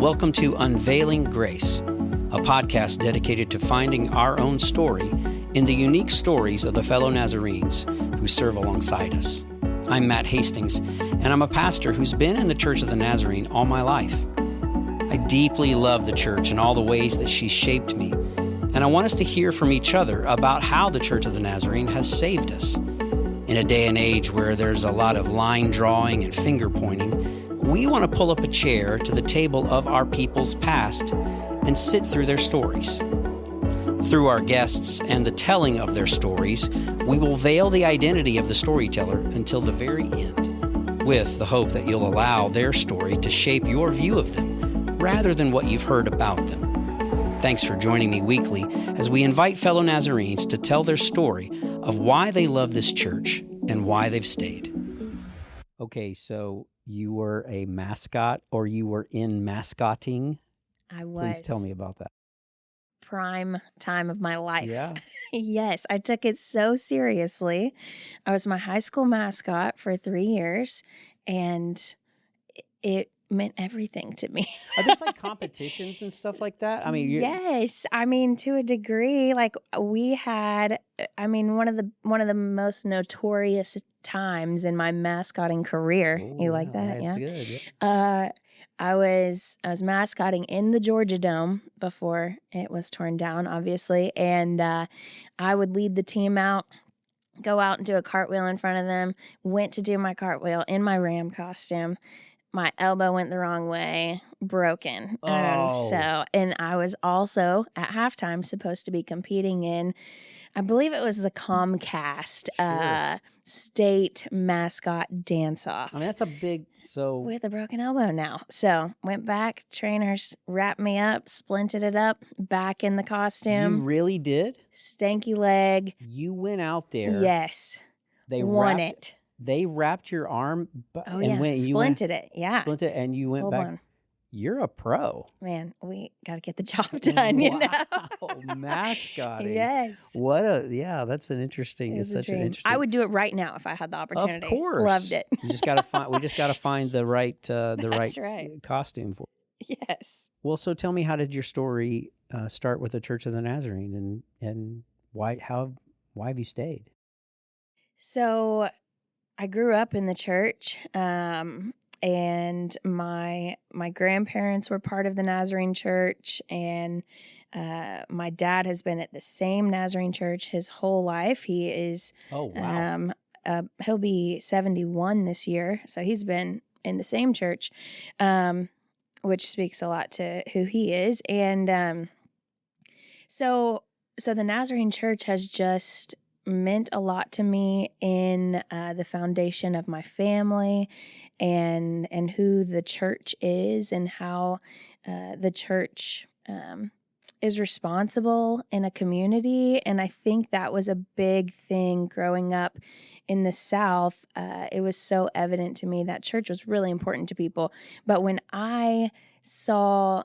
Welcome to Unveiling Grace, a podcast dedicated to finding our own story in the unique stories of the fellow Nazarenes who serve alongside us. I'm Matt Hastings, and I'm a pastor who's been in the Church of the Nazarene all my life. I deeply love the church and all the ways that she's shaped me, and I want us to hear from each other about how the Church of the Nazarene has saved us. In a day and age where there's a lot of line drawing and finger pointing, we want to pull up a chair to the table of our people's past and sit through their stories. Through our guests and the telling of their stories, we will veil the identity of the storyteller until the very end, with the hope that you'll allow their story to shape your view of them, rather than what you've heard about them. Thanks for joining me weekly as we invite fellow Nazarenes to tell their story of why they love this church and why they've stayed. Okay, so you were a mascot, or you were in mascotting? I was. Please tell me about that. Prime time of my life. Yeah. Yes, I took it so seriously. I was my high school mascot for 3 years, and it meant everything to me. Are there like competitions and stuff like that? I mean, Yes, I mean, to a degree, like we had, one of the most notorious times in my mascotting career. You like that? That's Yeah. good. Yeah. I was mascotting in the Georgia Dome before it was torn down, obviously, and I would lead the team out, go out and do a cartwheel in front of them. Went to do my cartwheel in my Ram costume. My elbow went the wrong way, broken. And I was also at halftime supposed to be competing in, I believe it was the Comcast state mascot dance-off. I mean, that's a big, With a broken elbow now. So went back, trainers wrapped me up, splinted it up, back in the costume. You really did? Stanky leg. You went out there. Yes. They won it. They wrapped your arm Splinted it. Yeah. Splinted it, and you went Full back. blown. You're a pro. Man, we got to get the job done, you know? Mascotting. Yes. That's an interesting, it's such an dream. interesting. I would do it right now if I had the opportunity. Of course. Loved it. We just got to find the right, right. costume for it. Yes. Well, so tell me, how did your story start with the Church of the Nazarene, and why have you stayed? So I grew up in the church, and my grandparents were part of the Nazarene Church, and my dad has been at the same Nazarene Church his whole life. He is, Oh, wow. He'll be 71 this year, so he's been in the same church, which speaks a lot to who he is. And so the Nazarene Church has just meant a lot to me in the foundation of my family, and who the church is, and how the church is responsible in a community. And I think that was a big thing growing up in the South. It was so evident to me that church was really important to people. But when I saw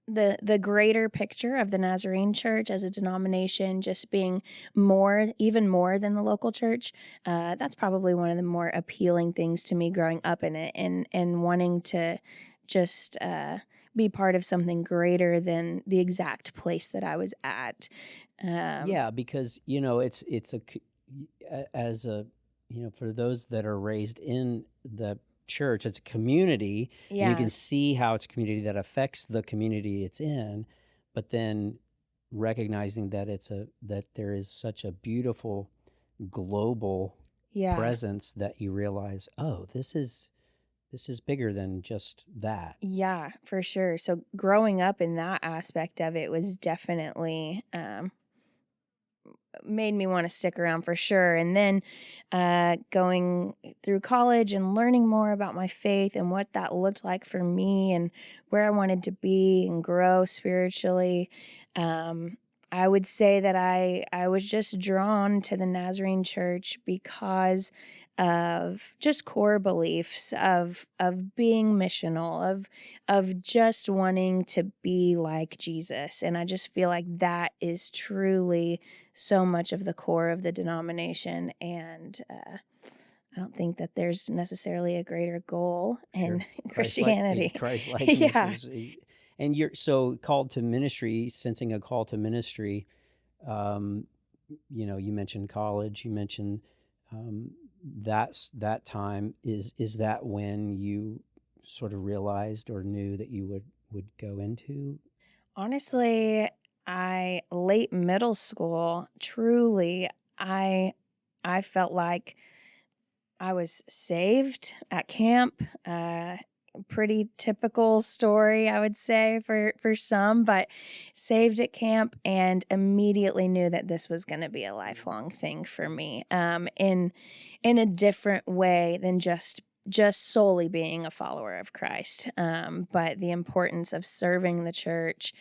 the greater picture of the Nazarene Church as a denomination just being even more than the local church, that's probably one of the more appealing things to me growing up in it, and wanting to just be part of something greater than the exact place that I was at. Because for those that are raised in the church, it's a community. Yeah. And you can see how it's a community that affects the community it's in, but then recognizing that that there is such a beautiful global presence that you realize, oh, this is bigger than just that. Yeah, for sure. So growing up in that aspect of it was definitely made me want to stick around for sure. And then going through college and learning more about my faith and what that looked like for me and where I wanted to be and grow spiritually, I would say that I was just drawn to the Nazarene Church because of just core beliefs of being missional, of just wanting to be like Jesus. And I just feel like that is truly so much of the core of the denomination. And I don't think that there's necessarily a greater goal in Sure. Christianity. Christ likeness Yeah. is, and you're so called to ministry, sensing a call to ministry. Um, you mentioned college, you mentioned, that time. Is that when you sort of realized or knew that you would go into? Honestly, late middle school, truly, I I felt like I was saved at camp. Pretty typical story, I would say, for some, but saved at camp and immediately knew that this was going to be a lifelong thing for me. In a different way than just solely being a follower of Christ, but the importance of serving the church.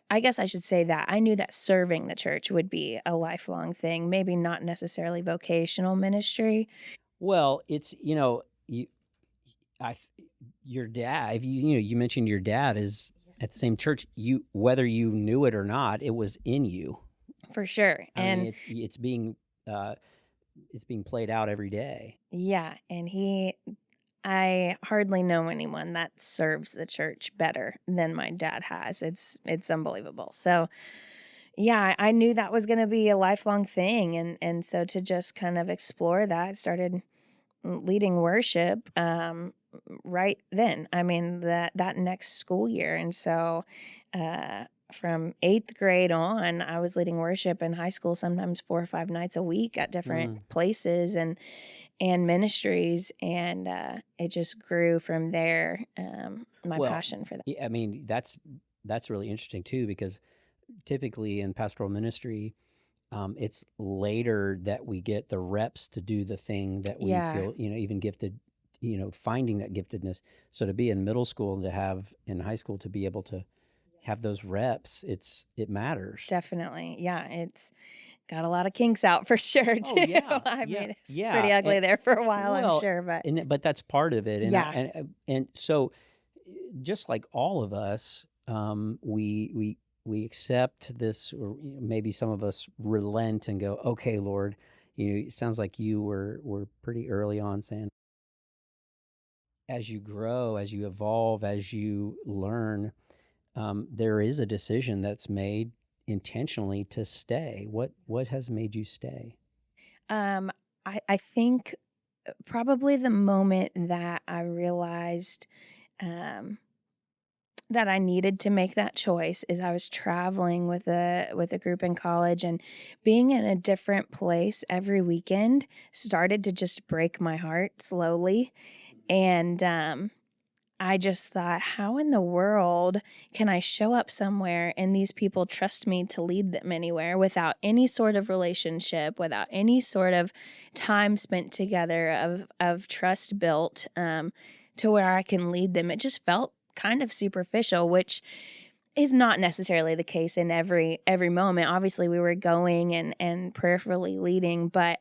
I guess I should say that I knew that serving the church would be a lifelong thing, maybe not necessarily vocational ministry. Well, it's, you I your dad, if you mentioned your dad is at the same church, whether you knew it or not, it was in you. For sure. I mean, And uh, it's being played out every day. yeah, I hardly know anyone that serves the church better than my dad has. It's unbelievable. So, yeah, I knew that was going to be a lifelong thing, and so to just kind of explore that, started leading worship right then. I mean, that next school year. And so from 8th grade on, I was leading worship in high school, sometimes 4 or 5 nights a week at different Mm. places and ministries, and it just grew from there. My Well, passion for that. yeah, I mean, that's really interesting too, because typically in pastoral ministry, it's later that we get the reps to do the thing that we Yeah, feel, even gifted, finding that giftedness. So to be in middle school and to have in high school to be able to have those reps, it matters. definitely. Yeah, it's got a lot of kinks out for sure Oh too. yeah, I yeah, mean, it's yeah. pretty ugly there for a while, I'm Well, sure, but but that's part of it, and yeah. so just like all of us, we accept this, or maybe some of us relent and go, okay, Lord, it sounds like you were pretty early on saying, as you grow, as you evolve, as you learn, there is a decision that's made intentionally to stay. What has made you stay? Um, I think probably the moment that I realized um, that I needed to make that choice is I was traveling with a group in college, and being in a different place every weekend started to just break my heart slowly. And I just thought, how in the world can I show up somewhere and these people trust me to lead them anywhere without any sort of relationship, without any sort of time spent together of trust built, to where I can lead them? It just felt kind of superficial, which is not necessarily the case in every moment. Obviously, we were going and prayerfully leading, but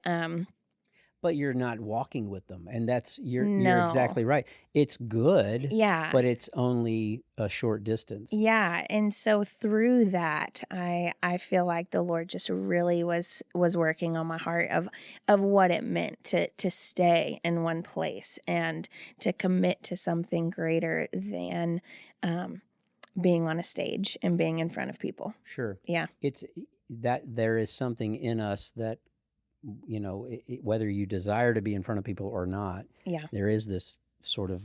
But you're not walking with them, and you're no, exactly right. It's good, yeah. but it's only a short distance. Yeah, and so through that, I feel like the Lord just really was working on my heart of what it meant to stay in one place and to commit to something greater than um, being on a stage and being in front of people. Sure. Yeah, It's that there is something in us that, whether you desire to be in front of people or not, yeah, there is this sort of,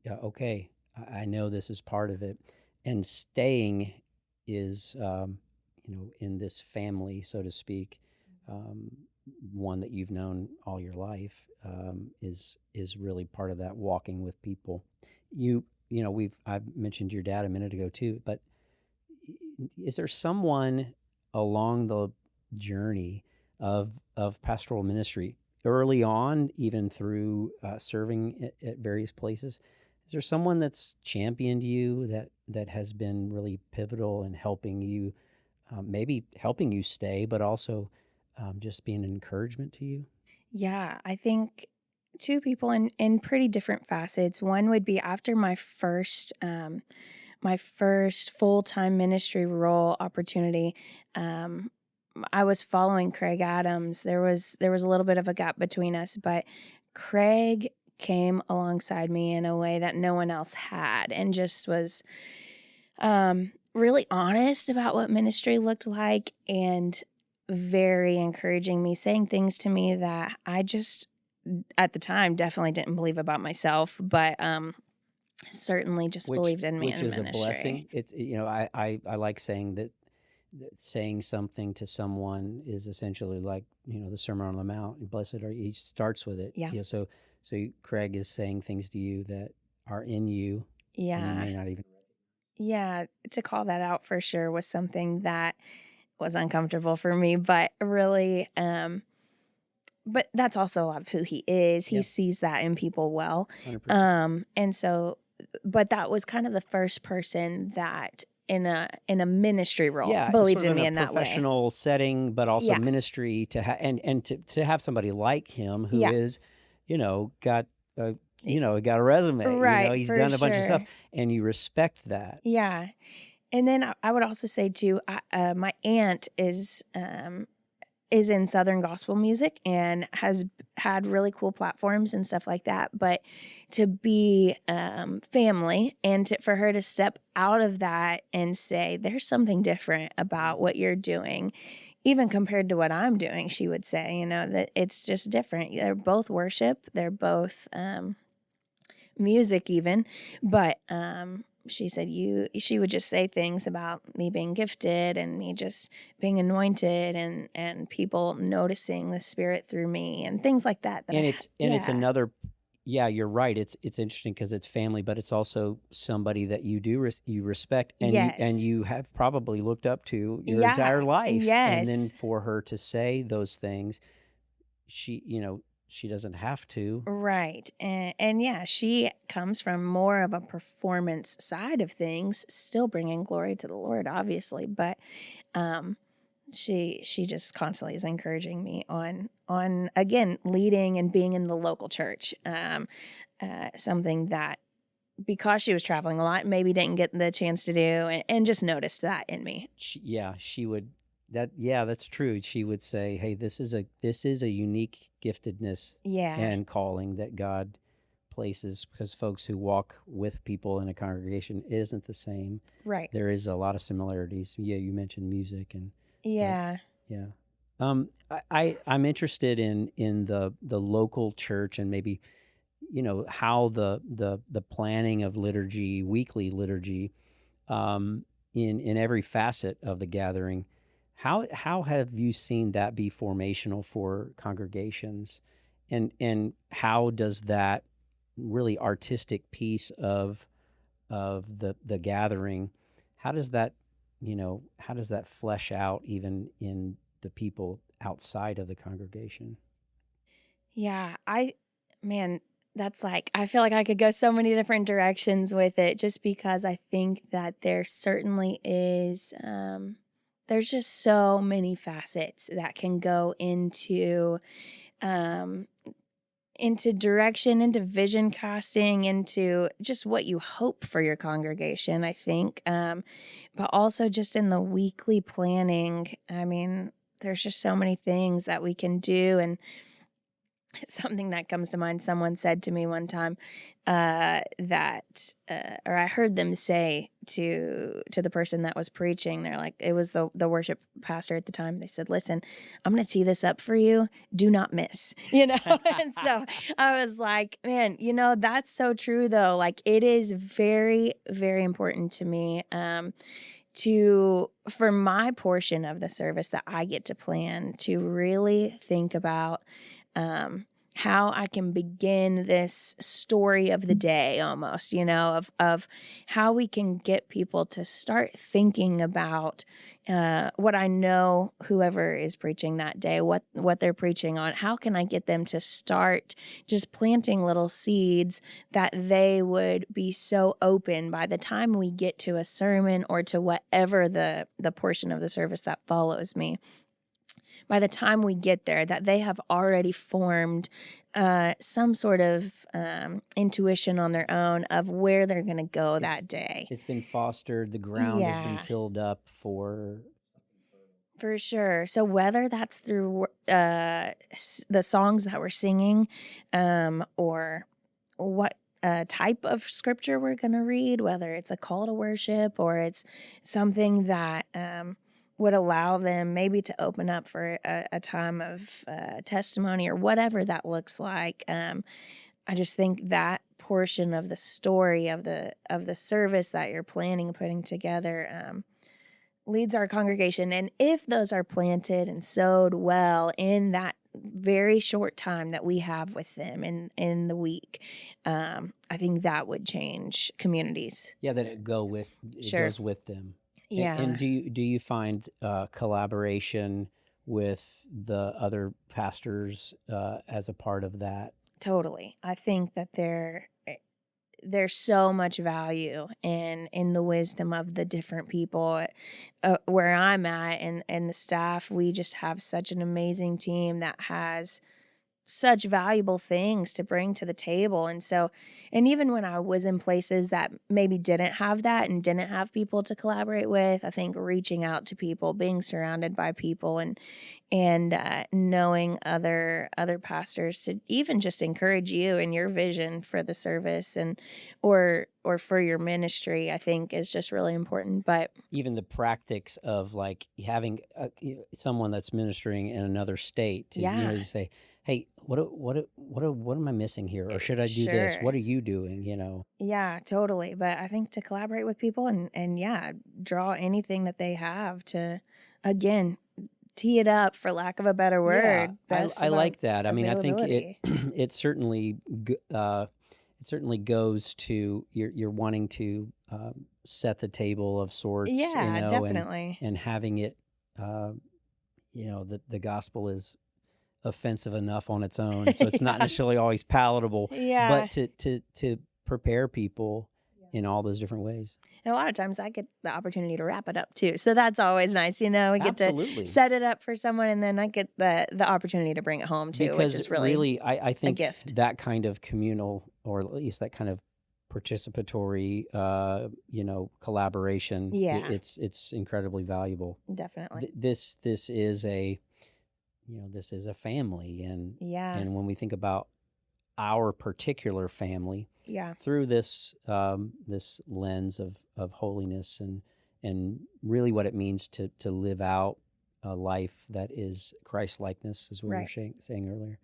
okay, I know this is part of it. And staying is, in this family, so to speak, um, one that you've known all your life, is really part of that walking with people. I've mentioned your dad a minute ago too, but is there someone along the journey of pastoral ministry early on, even through serving at various places? Is there someone that's championed you that has been really pivotal in helping you, maybe helping you stay, but also just being an encouragement to you? yeah. I think two people in pretty different facets. One would be after my first full-time ministry role opportunity. I was following Craig Adams. There was a little bit of a gap between us, but Craig came alongside me in a way that no one else had, and just was really honest about what ministry looked like, and very encouraging me, saying things to me that I just, at the time, definitely didn't believe about myself, but certainly just believed in me which in is a ministry. blessing. It's, I like saying that saying something to someone is essentially like, the Sermon on the Mount. Blessed are you. He starts with it. Yeah. So Craig is saying things to you that are in you, and you Yeah. may not even. Yeah. To call that out for sure was something that was uncomfortable for me, but really, but that's also a lot of who he is. He Yeah. sees that in people well. 100%. And so, but that was kind of the first person that in a ministry role believed sort of in me a in that way. professional setting, but also Yeah. ministry and to have somebody like him who Yeah. is, got got a resume. Right, He's for done a bunch of stuff, sure. and you respect that. Yeah. And then I would also say too, my aunt is in Southern gospel music and has had really cool platforms and stuff like that. But to be family, and for her to step out of that and say, there's something different about what you're doing, even compared to what I'm doing, she would say, that it's just different. They're both worship. They're both music even. But she said she would just say things about me being gifted and me just being anointed and people noticing the Spirit through me and things like that. It's another. Yeah, you're right. It's interesting because it's family, but it's also somebody that you do you respect, and Yes. you have probably looked up to your entire life. Yes. And then for her to say those things, she doesn't have to. Right. And yeah, she comes from more of a performance side of things, still bringing glory to the Lord, obviously, but she just constantly is encouraging me on again leading and being in the local church, something that, because she was traveling a lot, maybe didn't get the chance to do, and just noticed that in me. She would. That's true. She would say, "Hey, this is a unique giftedness and calling that God places, because folks who walk with people in a congregation isn't the same. Right. There is a lot of similarities. Yeah, you mentioned music and yeah. I'm interested in the local church, and maybe how the planning of liturgy, weekly liturgy, in every facet of the gathering. How have you seen that be formational for congregations, and how does that really artistic piece of the gathering, how does that flesh out even in the people outside of the congregation? Yeah, that's I feel like I could go so many different directions with it, just because I think that there certainly is, there's just so many facets that can go into direction, into vision casting, into just what you hope for your congregation, I think. But also just in the weekly planning, there's just so many things that we can do. And something that comes to mind, someone said to me one time, or I heard them say to the person that was preaching, they're like, it was the worship pastor at the time. They said, "Listen, I'm going to tee this up for you. Do not miss," And so I was like, man, that's so true though. Like, it is very, very important to me, for my portion of the service that I get to plan, to really think about how I can begin this story of the day, almost, of how we can get people to start thinking about what I know whoever is preaching that day, what they're preaching on. How can I get them to start just planting little seeds that they would be so open by the time we get to a sermon or to whatever the portion of the service that follows me. By the time we get there, that they have already formed some sort of intuition on their own of where they're going to go that day. It's been fostered. The ground has been tilled up for sure. So whether that's through the songs that we're singing, or what type of scripture we're going to read, whether it's a call to worship or it's something that would allow them maybe to open up for a time of testimony or whatever that looks like. I just think that portion of the story of the service that you're planning and putting together leads our congregation. And if those are planted and sowed well in that very short time that we have with them in the week, I think that would change communities. Yeah, that it Sure. goes with them. Yeah. And do you find collaboration with the other pastors as a part of that? Totally. I think that there's so much value in the wisdom of the different people where I'm at, and the staff. We just have such an amazing team that has such valuable things to bring to the table. And so, and even when I was in places that maybe didn't have that and didn't have people to collaborate with, I think reaching out to people, being surrounded by people, and knowing other pastors to even just encourage you in your vision for the service and or for your ministry, I think is just really important. But even the practice of like having someone that's ministering in another state to to say, hey, what am I missing here, or should I do this? What are you doing? Yeah, totally. But I think to collaborate with people and draw anything that they have to, again, tee it up, for lack of a better word. Yeah, I like that. I mean, I think it certainly goes to you're wanting to set the table of sorts. Yeah, definitely. And having it, the gospel is offensive enough on its own, so it's not necessarily always palatable. Yeah. But to prepare people in all those different ways. And a lot of times I get the opportunity to wrap it up too. So that's always nice. We get Absolutely. to set it up for someone, and then I get the opportunity to bring it home too, because which is really I think a gift. That kind of communal, or at least that kind of participatory, collaboration. Yeah. It's incredibly valuable. Definitely. This is a family, and when we think about our particular family, through this this lens of holiness and really what it means to live out a life that is Christ-likeness, as we were saying earlier.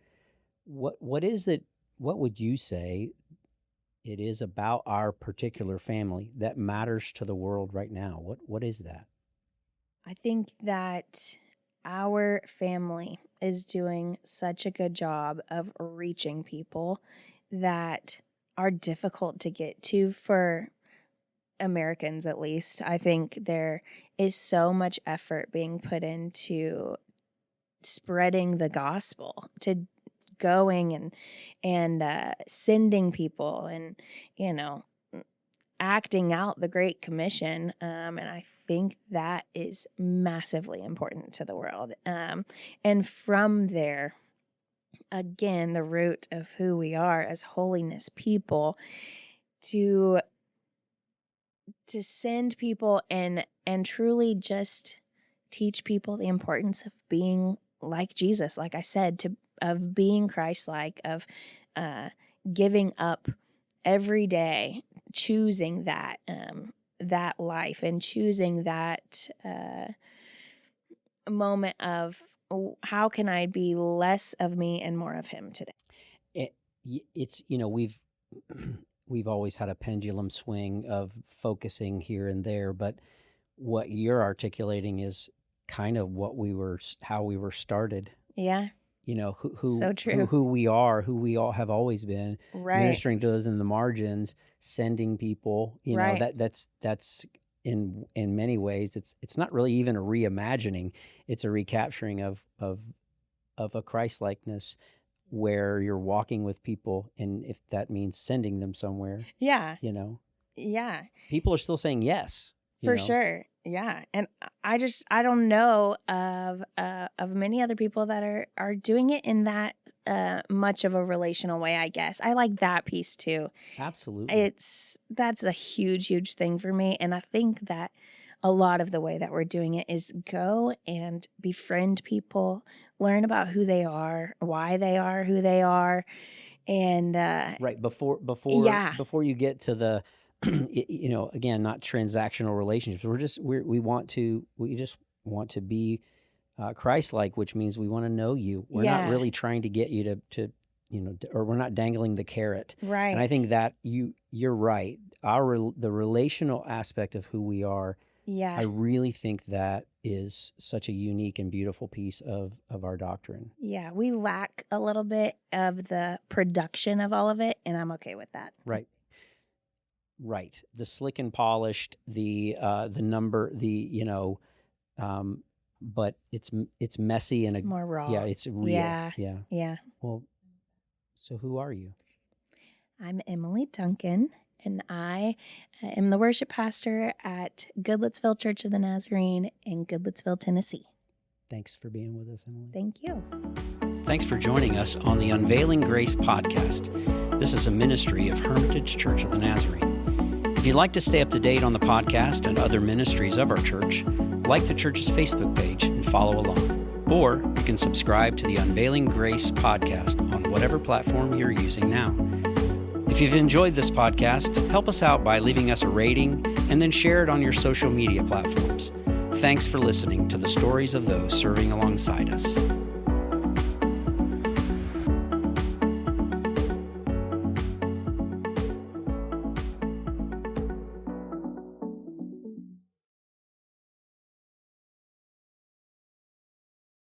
What is it? What would you say it is about our particular family that matters to the world right now? What is that? I think that our family is doing such a good job of reaching people that are difficult to get to for Americans, at least. I think there is so much effort being put into spreading the gospel, to going and sending people and acting out the Great Commission, and I think that is massively important to the world. And from there, again, the root of who we are as holiness people, to send people and truly just teach people the importance of being like Jesus, like I said, of being Christ-like, of giving up every day, choosing that life, and choosing that moment of how can I be less of me and more of him today. It's we've always had a pendulum swing of focusing here and there, but what you're articulating is kind of how we were started. Yeah. So true. Who we are, who we all have always been, ministering to those in the margins, sending people. That's in many ways it's not really even a reimagining; it's a recapturing of a Christ-likeness, where you're walking with people, and if that means sending them somewhere, people are still saying yes. For sure. Yeah. And I don't know of many other people that are doing it in that much of a relational way, I guess. I like that piece too. Absolutely. That's a huge, huge thing for me. And I think that a lot of the way that we're doing it is go and befriend people, learn about who they are, why they are who they are. And Right. Before yeah, you get to the, again, not transactional relationships. We just want to be Christ-like, which means we want to know you. We're not yeah, really trying to get you to or we're not dangling the carrot. And I right. think that you're right. The relational aspect of who we are, I Yeah, really think that is such a unique and beautiful piece of our doctrine. yeah. We lack a little bit of the production of all of it, and I'm okay with that. Right. Right. The slick and polished, the number, but it's messy and It's more raw. yeah, it's real. Yeah, Yeah. yeah. Well, so who are you? I'm Emily Duncan, and I am the worship pastor at Goodlettsville Church of the Nazarene in Goodlettsville, Tennessee. Thanks for being with us, Emily. Thank you. Thanks for joining us on the Unveiling Grace podcast. This is a ministry of Hermitage Church of the Nazarene. If you'd like to stay up to date on the podcast and other ministries of our church, like the church's Facebook page and follow along. Or you can subscribe to the Unveiling Grace podcast on whatever platform you're using now. If you've enjoyed this podcast, help us out by leaving us a rating and then share it on your social media platforms. Thanks for listening to the stories of those serving alongside us.